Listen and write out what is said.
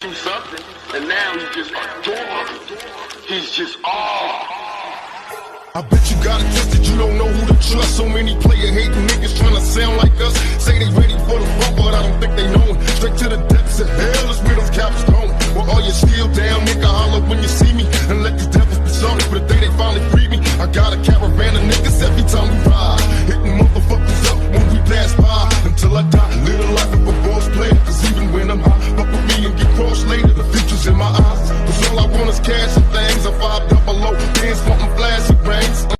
do something, and now he's just adoring. He's just awe. I bet you got it twisted, you don't know who to trust. So many player hating